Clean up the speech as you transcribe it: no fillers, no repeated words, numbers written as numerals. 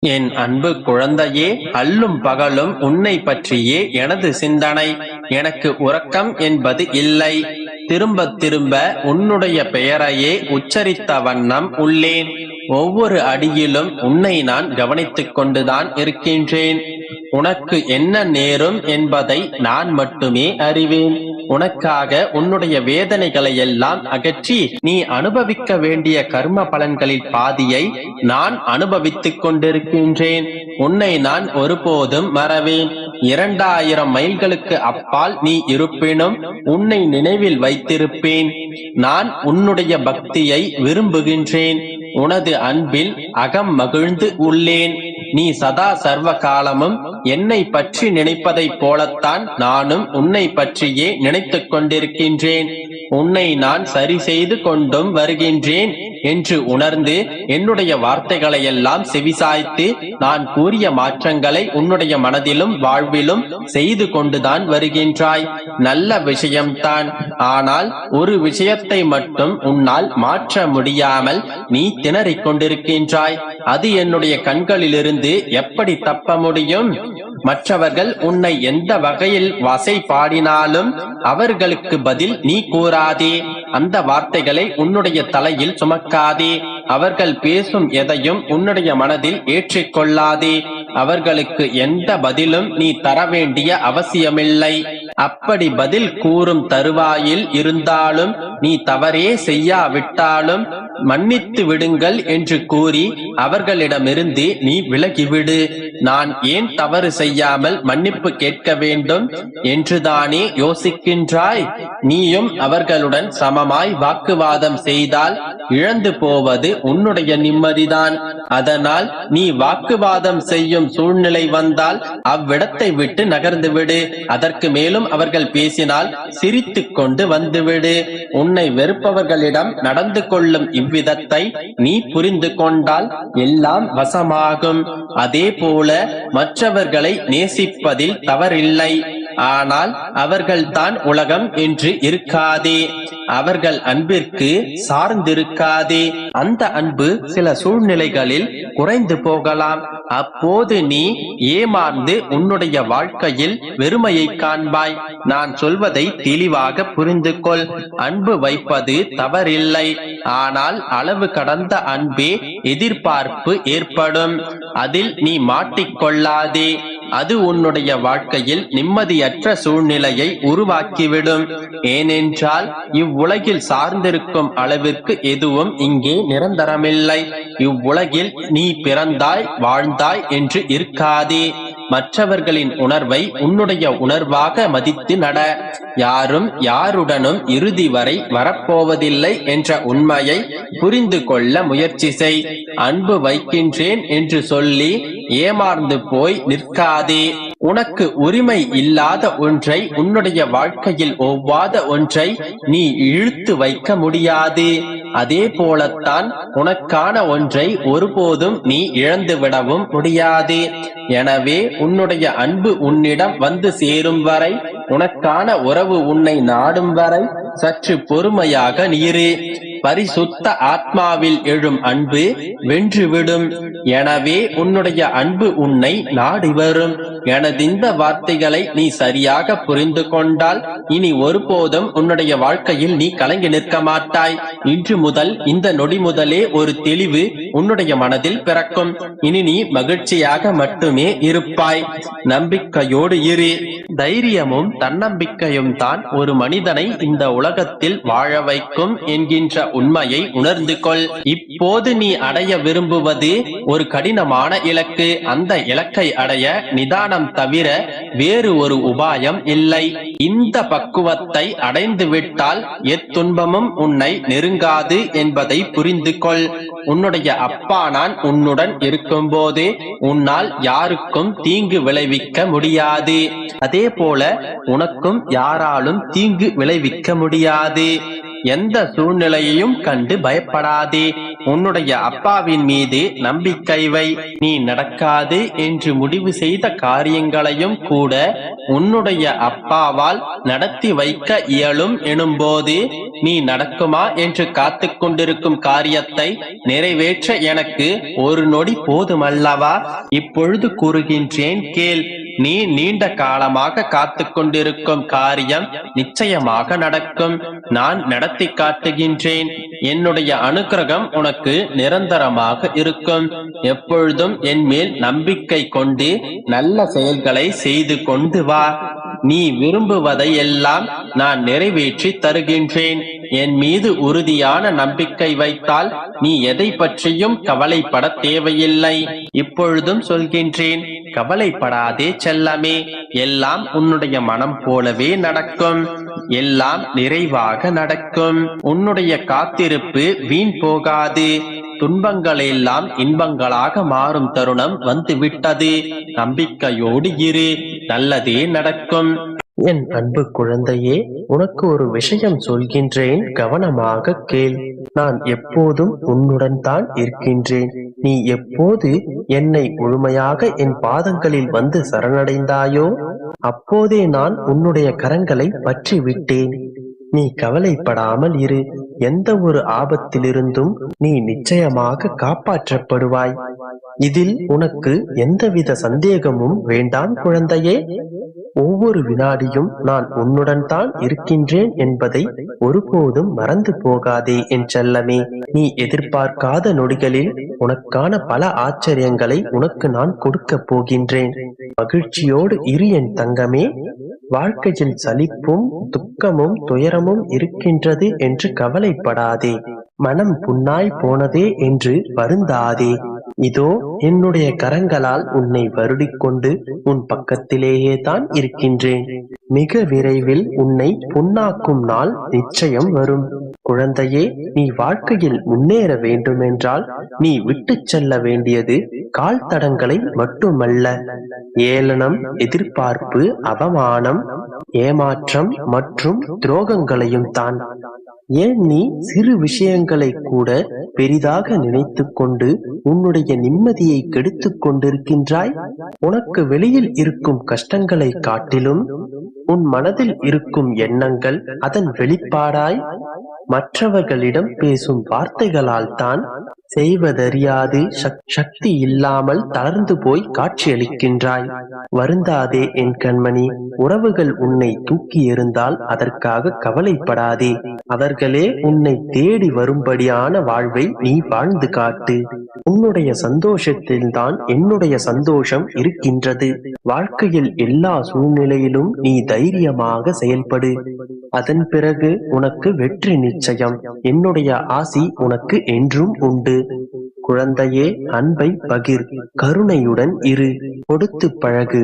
என் அன்பு குழந்தையே, அல்லும் பகலும் உன்னை பற்றியே எனது சிந்தனை. எனக்கு உறக்கம் என்பது இல்லை. திரும்ப திரும்ப உன்னுடைய பெயரையே உச்சரித்த வண்ணம் உள்ளேன். ஒவ்வொரு அடியிலும் உன்னை நான் கவனித்துக் கொண்டுதான் இருக்கின்றேன். உனக்கு என்ன நேரும் என்பதை நான் மட்டுமே அறிவேன். உனக்காக உன்னுடைய வேதனைகளை எல்லாம் அகற்றி நீ அனுபவிக்க வேண்டிய கர்ம பலன்களில் பாதியை நான் அனுபவித்துக் கொண்டிருக்கின்றேன். உன்னை நான் ஒருபோதும் மறவேன். 2000 மைல்களுக்கு அப்பால் நீ இருப்பினும் உன்னை நினைவில் வைத்திருப்பேன். நான் உன்னுடைய பக்தியை விரும்புகின்றேன். உனது அன்பில் அகம் மகிழ்ந்து உள்ளேன். நீ சதா சர்வ காலமும் என்னை பற்றி நினைப்பதைப் போலத்தான் நானும் உன்னை பற்றியே நினைத்துக் கொண்டிருக்கின்றேன். உன்னை நான் சரி செய்து கொண்டும் வருகின்றேன் என்று உணர்ந்து என்னுடைய வார்த்தைகளை எல்லாம் செவிசாய்த்து நான் கூறிய மாற்றங்களை உன்னுடைய மனதிலும் வாழ்விலும் செய்து கொண்டுதான் வருகின்றாய். நல்ல விஷயம்தான். ஆனால் ஒரு விஷயத்தை மட்டும் உன்னால் மாற்ற முடியாமல் நீ திணறிக் கொண்டிருக்கின்றாய். அது என்னுடைய கண்களிலிருந்து எப்படி தப்ப முடியும்? மற்றவர்கள் உன்னை எந்த வகையில் வசை பாடினாலும் அவர்களுக்கு பதில் நீ கூறாதே. அந்த வார்த்தைகளை உன்னுடைய தலையில் சுமக்காதே. அவர்கள் பேசும் எதையும் உன்னுடைய மனதில் ஏற்றிக்கொள்ளாதே. அவர்களுக்கு எந்த பதிலும் நீ தர வேண்டிய அவசியமில்லை. அப்படி பதில் கூறும் தருவாயில் இருந்தாலும் நீ தவறே செய்யாவிட்டாலும் மன்னித்து விடுங்கள் என்று கூறி அவர்களிடமிருந்து நீ விலகிவிடு. நான் ஏன் தவறு செய்யாமல் மன்னிப்பு கேட்க வேண்டும் என்றுதானே யோசிக்கின்றாய்? நீயும் அவர்களுடன் சமமாய் வாக்குவாதம் செய்தால் இழந்து போவது உன்னுடைய நிம்மதிதான். அதனால் நீ வாக்குவாதம் செய்யும் சூழ்நிலை வந்தால் அவ்விடத்தை விட்டு நகர்ந்து விடு. அதற்கு மேலும் அவர்கள் பேசினால் சிரித்து கொண்டு வந்துவிடு. உன்னை வெறுப்பவர்களிடம் நடந்து கொள்ளும் இவ்விதத்தை நீ புரிந்து கொண்டால் எல்லாம் வசமாகும். அதே போல மற்றவர்களை நேசிப்பதில் தவறில்லை. ஆனால் அவர்கள்தான் உலகம் என்று இருக்காதே. அவர்கள் அன்பிற்கு சார்ந்திருக்காதே. அந்த அன்பு சில சூழ்நிலைகளில் குறைந்து போகலாம். அப்போது நீ ஏமாந்து உன்னுடைய வாழ்க்கையில் வெறுமையை காண்பாய். நான் சொல்வதை தெளிவாக புரிந்து கொள். அன்பு வைப்பது தவறில்லை. ஆனால் அளவு கடந்த அன்பே எதிர்பார்ப்பு ஏற்படும். அதில் நீ மாட்டிக்கொள்ளாதே. அது உன்னுடைய வாழ்க்கையில் நிம்மதியற்ற சூழ்நிலையை உருவாக்கிவிடும். ஏனென்றால் இவ்வுலகில் சார்ந்திருக்கும் அளவிற்கு எதுவும் இங்கே நிரந்தரமில்லை. இவ்வுலகில் நீ பிறந்தாய் வாழ்ந்தாய் என்று இருக்காதே. மற்றவர்களின் உணர்வை உன்னுடைய உணர்வாக மதித்து நட. யாரும் யாருடனும் இறுதி வரை வரப்போவதில்லை என்ற உண்மையை புரிந்து கொள்ள முயற்சி செய். அன்பு வைக்கின்றேன் என்று சொல்லி ஏமாந்து போய் நிற்காதே. உனக்கு உரிமை இல்லாத ஒன்றை, உன்னுடைய வாழ்க்கையில் ஒவ்வாத ஒன்றை நீ இழுத்து வைக்க முடியாது. அதே போலத்தான் உனக்கான ஒன்றை ஒருபோதும் நீ இழந்துவிடவும் முடியாது. எனவே உன்னுடைய அன்பு உன்னிடம் வந்து சேரும் வரை, உனக்கான உறவு உன்னை நாடும் வரை சற்று பொறுமையாக நீரு. பரிசுத்த ஆத்மாவில் எழும் அன்பு வென்றுவிடும். எனவே உன்னுடைய அன்பு உன்னை நாடி வரும். எனது இந்த வார்த்தைகளை நீ சரியாக புரிந்து கொண்டால் இனி ஒருபோதும் உன்னுடைய வாழ்க்கையில் நீ கலங்கி நிற்க மாட்டாய். இன்று முதல், இந்த நொடி முதலே ஒரு தெளிவு உன்னுடைய மனதில் பிறக்கும். இனி நீ மகிழ்ச்சியாக மட்டுமே இருப்பாய். நம்பிக்கையோடு இரு. தைரியமும் தன்னம்பிக்கையும் தான் ஒரு மனிதனை இந்த உலகத்தில் வாழ வைக்கும் என்கின்ற உண்மையை உணர்ந்து கொள். இப்போது நீ அடைய விரும்புவது ஒரு கடினமான இலக்கு. அந்த இலக்கை அடைய நிதானம் தவிர வேறு ஒரு உபாயம் இல்லை. இந்த பக்குவத்தை அடைந்து விட்டால் எத்துன்பமும் உன்னை நெருங்காது என்பதை புரிந்து கொள். உன்னுடைய அப்பா நான் உன்னுடன் இருக்கும் போது உன்னால் யாருக்கும் தீங்கு விளைவிக்க முடியாது. அதே போல உனக்கும் யாராலும் தீங்கு விளைவிக்க முடியாது. எந்த சூழ்நிலையையும் கண்டு பயப்படாதே. உன்னுடைய அப்பாவின் மீது நம்பிக்கை வை. நீ நடக்காது என்று முடிவு செய்த காரியங்களையும் கூட உன்னுடைய அப்பாவால் நடத்தி வைக்க இயலும் எனும்போது நீ நடக்குமா என்று காத்து கொண்டிருக்கும் காரியத்தை நிறைவேற்ற எனக்கு ஒரு நொடி போதுமல்லவா? இப்பொழுது கூறுகின்றேன் கேள். நீ நீண்ட காலமாக காத்து கொண்டிருக்கும் காரியம் நிச்சயமாக நடக்கும். நான் நடத்தி காட்டுகின்றேன். என்னுடைய அனுக்கிரகம் உனக்கு நிரந்தரமாக இருக்கும். எப்பொழுதும் என் மேல் நம்பிக்கை கொண்டு நல்ல செயல்களை செய்து கொண்டு வா. நீ விரும்புவதை எல்லாம் நான் நிறைவேற்றி தருகின்றேன். என் மீது உறுதியான நம்பிக்கை வைத்தால் நீ எதை பற்றியும் கவலைப்பட தேவையில்லை. இப்பொழுதும் சொல்கின்றேன், கவலைப்படாதே செல்லமே. எல்லாம் உன்னுடைய மனம் போலவே நடக்கும். எல்லாம் நிறைவாக நடக்கும். உன்னுடைய காத்திருப்பு வீண் போகாது. துன்பங்கள் எல்லாம் இன்பங்களாக மாறும் தருணம் வந்து விட்டது. நம்பிக்கையோடு இரு, நல்லதே நடக்கும். என் அன்பு குழந்தையே, உனக்கு ஒரு விஷயம் சொல்கின்றேன், கவனமாக கேள். நான் எப்போதும் உன்னுடன் தான் இருக்கின்றேன். நீ எப்போது என்னை முழுமையாக என் பாதங்களில் வந்து சரணடைந்தாயோ அப்போதே நான் உன்னுடைய கரங்களை பற்றி விட்டேன். நீ கவலைப்படாமல் இரு. எந்த ஒரு ஆபத்திலிருந்தும் நீ நிச்சயமாக காப்பாற்றப்படுவாய். இதில் உனக்கு எந்தவித சந்தேகமும் வேண்டாம் குழந்தையே. ஒவ்வொரு வினாடியும் நான் உன்னுடன் தான் இருக்கின்றேன் என்பதை ஒருபோதும் மறந்து போகாதே என் செல்லமே. நீ எதிர்பார்க்காத நொடிகளில் உனக்கான பல ஆச்சரியங்களை உனக்கு நான் கொடுக்க போகின்றேன். மகிழ்ச்சியோடு இரு என் தங்கமே. வாழ்க்கையில் சலிப்பும் துக்கமும் துயரமும் இருக்கின்றது என்று கவலைப்படாதே. மனம் புண்ணாய் போனதே என்று வருந்தாதே. இதோ என்னுடைய கரங்களால் உன்னை வருடிக்கொண்டு உன் பக்கத்திலேயே தான் இருக்கின்றேன். மிக விரைவில் உன்னை புண்ணாக்கும் நாள் நிச்சயம் வரும். குழந்தையே, நீ வாழ்க்கையில் முன்னேற வேண்டுமென்றால் நீ விட்டு செல்ல வேண்டியது கால் தடங்களை மட்டுமல்ல, ஏளனம், எதிர்பார்ப்பு, அவமானம், ஏமாற்றம் மற்றும் துரோகங்களையும் தான். ஏன் நீ சிறு விஷயங்களை கூட பெரிதாக நினைத்து கொண்டு உன்னுடைய நிம்மதியை கெடுத்துக் கொண்டிருக்கின்றாய்? உனக்கு வெளியில் இருக்கும் கஷ்டங்களை காட்டிலும் உன் மனதில் இருக்கும் எண்ணங்கள் அதன் வெளிப்பாடாய் மற்றவர்களிடம் பேசும் வார்த்தைகளால் தான் செய்வதறியாது சக்தி இல்லாமல் தளர்ந்து போய் காட்சியளிக்கின்றாய். வருந்தாதே என் கண்மணி. உறவுகள் உன்னை தூக்கி எறிந்தால் அதற்காக கவலைப்படாதே. அவர்களே உன்னை தேடி வரும்படியான வாழ்வை நீ வாழ்ந்து காட்டு. உன்னுடைய சந்தோஷத்தில்தான் என்னுடைய சந்தோஷம் இருக்கின்றது. வாழ்க்கையில் எல்லா சூழ்நிலையிலும் நீ தைரியமாக செயல்படு. அதன் பிறகு உனக்கு வெற்றி நிச்சயம். என்னுடைய ஆசி உனக்கு என்றும் உண்டு. குழந்தையே, அன்பை பகிர், கருணையுடன் இரு, கொடுத்து பழகு.